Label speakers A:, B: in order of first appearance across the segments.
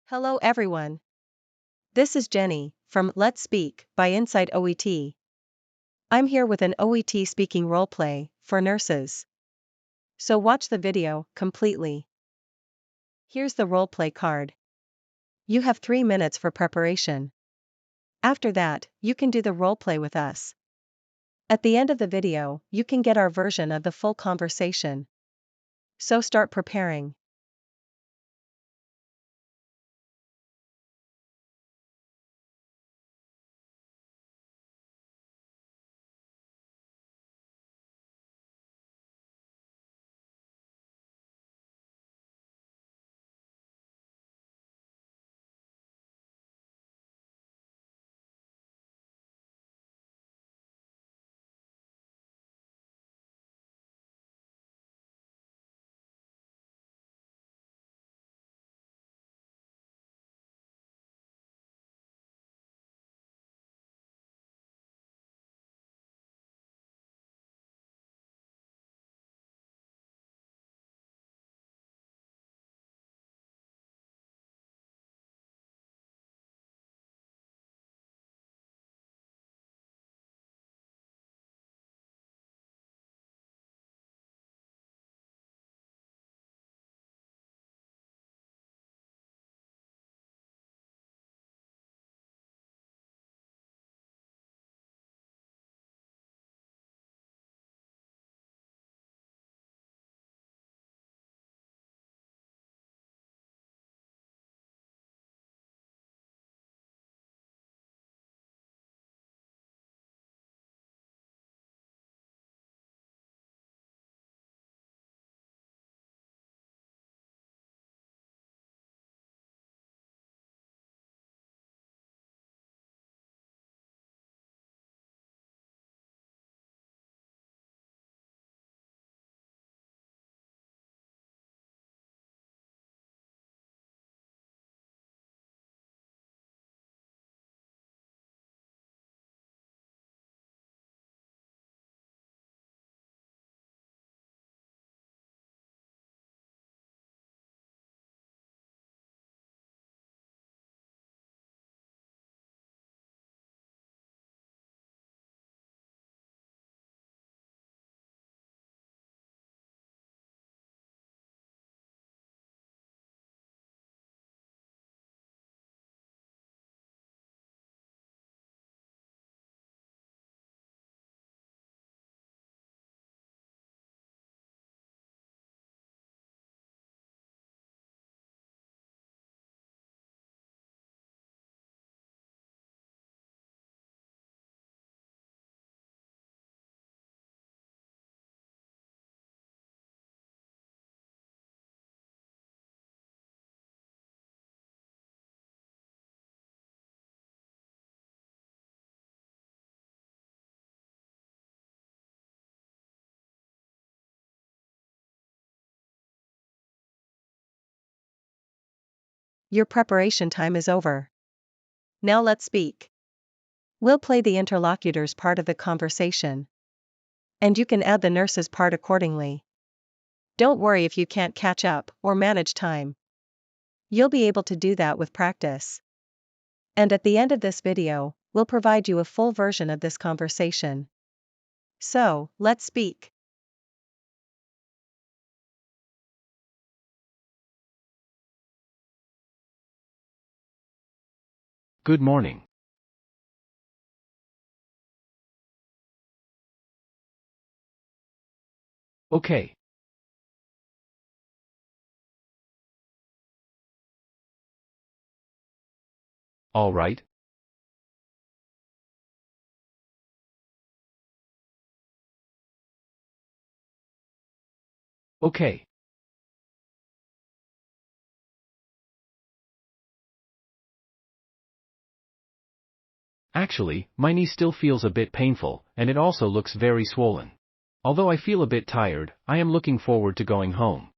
A: Hello everyone. This is Jenny from Let's Speak by Insight OET. I'm here with an OET speaking roleplay for nurses. So watch the video completely. Here's the roleplay card. You have 3 minutes for preparation. After that, you can do the roleplay with us. At the end of the video, you can get our version of the full conversation. So start preparing. Your preparation time is over. Now let's speak. We'll play the interlocutor's part of the conversation. And you can add the nurse's part accordingly. Don't worry if you can't catch up or manage time. You'll be able to do that with practice. And at the end of this video, we'll provide you a full version of this conversation. So, let's speak.
B: Good morning. Okay. All right. Okay. Actually, my knee still feels a bit painful, and it also looks very swollen. Although I feel a bit tired, I am looking forward to going home.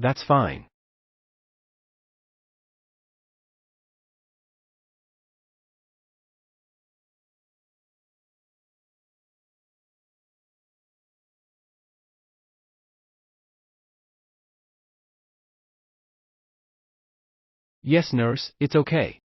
B: That's fine. Yes, nurse, it's okay.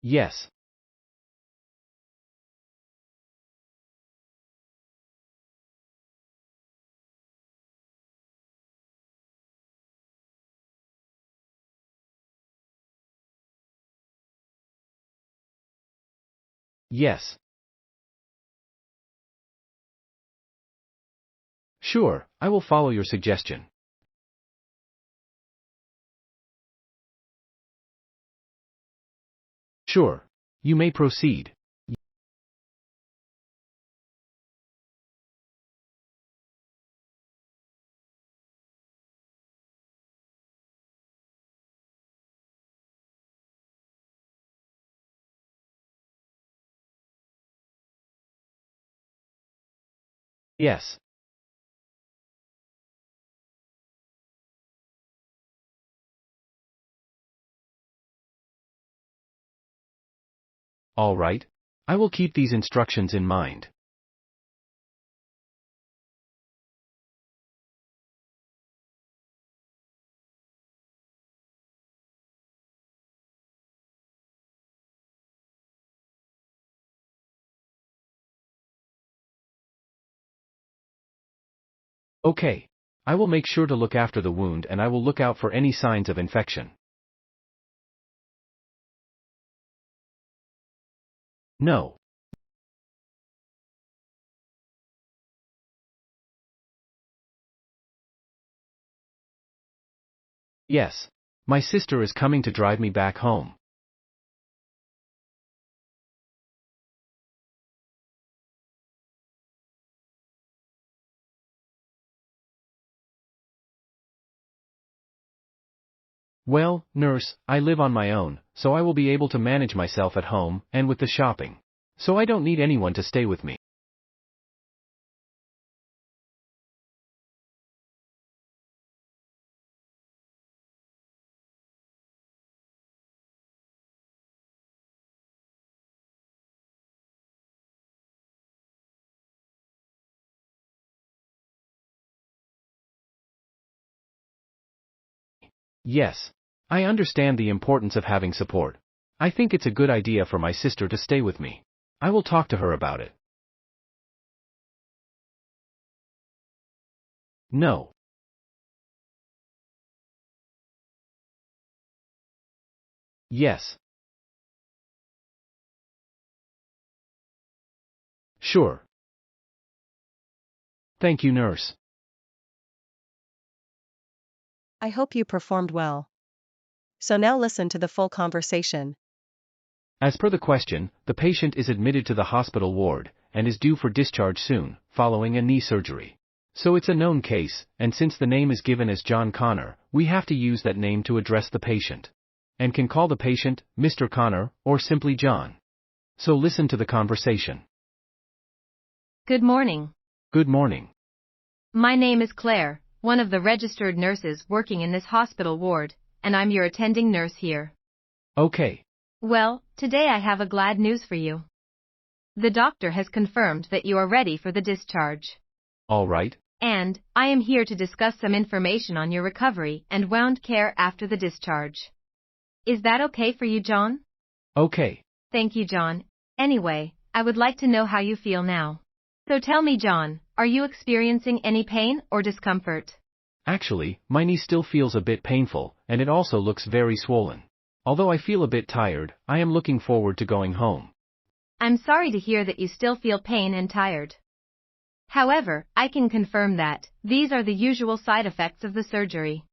B: Yes. Yes. Sure, I will follow your suggestion. Sure. You may proceed. Yes. All right. I will keep these instructions in mind. Okay. I will make sure to look after the wound and I will look out for any signs of infection. No. Yes. My sister is coming to drive me back home. Well, nurse, I live on my own, so I will be able to manage myself at home and with the shopping. So I don't need anyone to stay with me. Yes. I understand the importance of having support. I think it's a good idea for my sister to stay with me. I will talk to her about it. No. Yes. Sure. Thank you, nurse.
A: I hope you performed well. So now listen to the full conversation.
B: As per the question, the patient is admitted to the hospital ward and is due for discharge soon, following a knee surgery. So it's a known case, and since the name is given as John Connor, we have to use that name to address the patient. And can call the patient Mr. Connor or simply John. So listen to the conversation.
C: Good morning.
B: Good morning.
C: My name is Claire, one of the registered nurses working in this hospital ward, and I'm your attending nurse here.
B: Okay.
C: Well, today I have a glad news for you. The doctor has confirmed that you are ready for the discharge.
B: All right.
C: And I am here to discuss some information on your recovery and wound care after the discharge. Is that okay for you, John?
B: Okay.
C: Thank you, John. Anyway, I would like to know how you feel now. So tell me, John, are you experiencing any pain or discomfort?
B: Actually, my knee still feels a bit painful, and it also looks very swollen. Although I feel a bit tired, I am looking forward to going home.
C: I'm sorry to hear that you still feel pain and tired. However, I can confirm that these are the usual side effects of the surgery.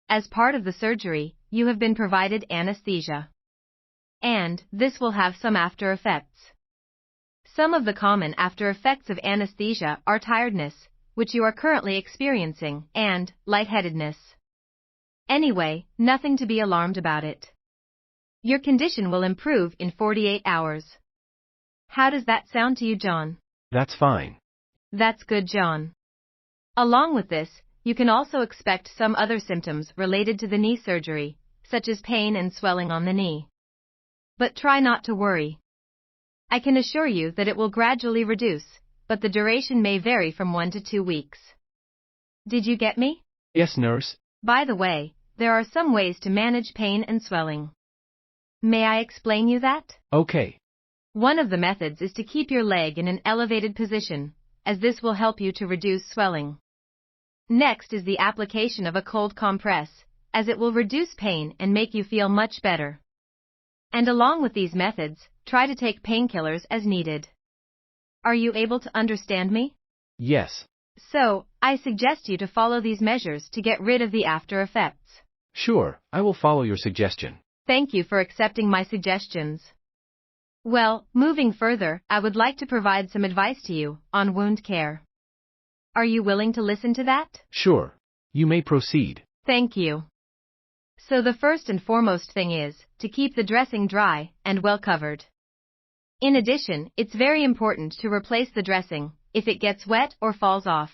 C: As part of the surgery, you have been provided anesthesia. And this will have some after effects. Some of the common after effects of anesthesia are tiredness, which you are currently experiencing, and lightheadedness. Anyway, nothing to be alarmed about it. Your condition will improve in 48 hours. How does that sound to you, John?
B: That's fine.
C: That's good, John. Along with this, you can also expect some other symptoms related to the knee surgery, such as pain and swelling on the knee. But try not to worry. I can assure you that it will gradually reduce, but the duration may vary from 1 to 2 weeks. Did you get me?
B: Yes, nurse.
C: By the way, there are some ways to manage pain and swelling. May I explain you that?
B: Okay.
C: One of the methods is to keep your leg in an elevated position, as this will help you to reduce swelling. Next is the application of a cold compress, as it will reduce pain and make you feel much better. And along with these methods, try to take painkillers as needed. Are you able to understand me?
B: Yes.
C: So, I suggest you to follow these measures to get rid of the after effects.
B: Sure, I will follow your suggestion.
C: Thank you for accepting my suggestions. Well, moving further, I would like to provide some advice to you on wound care. Are you willing to listen to that?
B: Sure. You may proceed.
C: Thank you. So the first and foremost thing is to keep the dressing dry and well covered. In addition, it's very important to replace the dressing if it gets wet or falls off.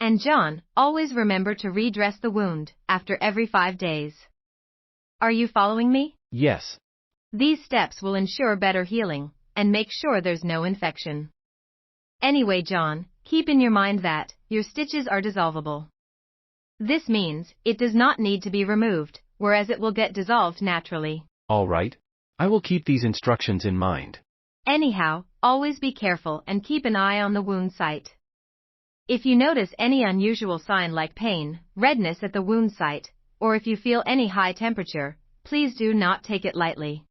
C: And John, always remember to redress the wound after every 5 days. Are you following me?
B: Yes.
C: These steps will ensure better healing and make sure there's no infection. Anyway, John, keep in your mind that your stitches are dissolvable. This means it does not need to be removed, whereas it will get dissolved naturally.
B: All right. I will keep these instructions in mind.
C: Anyhow, always be careful and keep an eye on the wound site. If you notice any unusual sign like pain, redness at the wound site, or if you feel any high temperature, please do not take it lightly.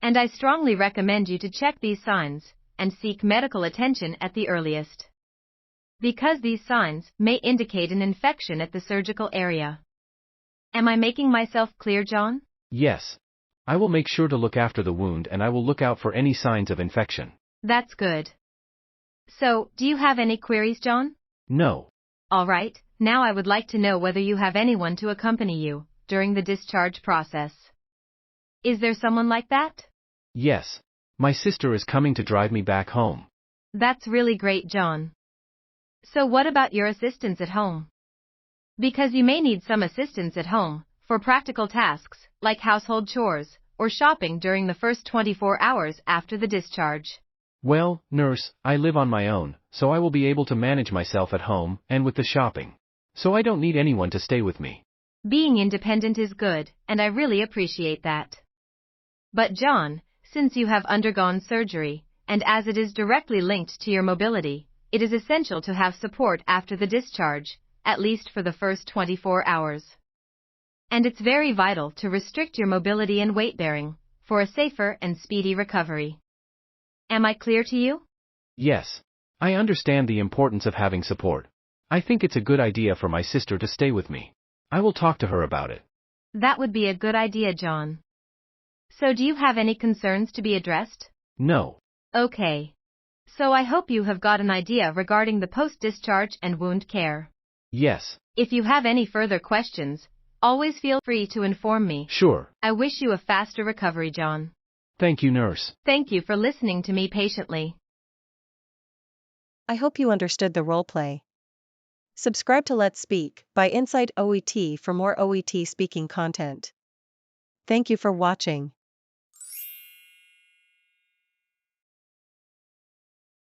C: And I strongly recommend you to check these signs and seek medical attention at the earliest. Because these signs may indicate an infection at the surgical area. Am I making myself clear, John?
B: Yes. I will make sure to look after the wound and I will look out for any signs of infection.
C: That's good. So, do you have any queries, John?
B: No.
C: All right, now I would like to know whether you have anyone to accompany you during the discharge process. Is there someone like that?
B: Yes. My sister is coming to drive me back home.
C: That's really great, John. So what about your assistance at home? Because you may need some assistance at home for practical tasks like household chores or shopping during the first 24 hours after the discharge.
B: Well, nurse, I live on my own, so I will be able to manage myself at home and with the shopping. So I don't need anyone to stay with me.
C: Being independent is good, and I really appreciate that. But John, since you have undergone surgery, and as it is directly linked to your mobility, it is essential to have support after the discharge, at least for the first 24 hours. And it's very vital to restrict your mobility and weight bearing for a safer and speedy recovery. Am I clear to you?
B: Yes. I understand the importance of having support. I think it's a good idea for my sister to stay with me. I will talk to her about it.
C: That would be a good idea, John. So do you have any concerns to be addressed?
B: No.
C: Okay. So I hope you have got an idea regarding the post-discharge and wound care.
B: Yes.
C: If you have any further questions, always feel free to inform me.
B: Sure.
C: I wish you a faster recovery, John.
B: Thank you, nurse.
C: Thank you for listening to me patiently.
A: I hope you understood the roleplay. Subscribe to Let's Speak by Insight OET for more OET speaking content. Thank you for watching.